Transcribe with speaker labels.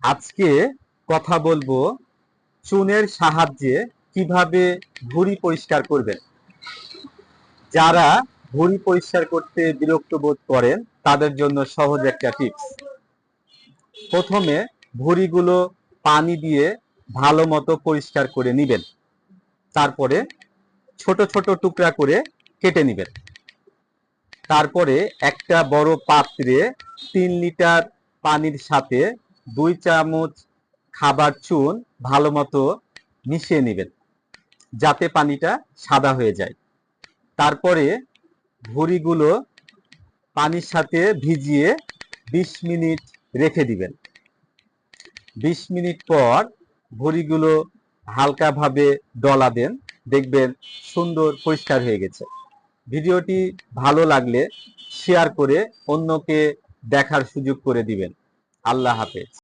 Speaker 1: আজকে কথা বলবো চুনের সাহায্যে কিভাবে ভুঁড়ি পরিষ্কার করবেন। যারা ভুঁড়ি পরিষ্কার করতে বিরক্ত বোধ করেন তাদের জন্য সহজ একটা টিপস। প্রথমে ভুঁড়িগুলো পানি দিয়ে ভালো মতো পরিষ্কার করে নিবেন। তারপরে ছোট ছোট টুকরা করে কেটে নিবেন। তারপরে একটা বড় পাত্রে 3 লিটার পানির সাথে 2 চামচ খাবার চুন ভালো মতো মিশিয়ে নেবেন, যাতে পানিটা সাদা হয়ে যায়। তারপরে ভুঁড়িগুলো পানির সাথে ভিজিয়ে 20 মিনিট রেখে দিবেন। 20 মিনিট পর ভুঁড়িগুলো হালকাভাবে ডলা দেন, দেখবেন সুন্দর পরিষ্কার হয়ে গেছে। ভিডিওটি ভালো লাগলে শেয়ার করে অন্যকে দেখার সুযোগ করে দিবেন। আল্লাহ হাফেজ।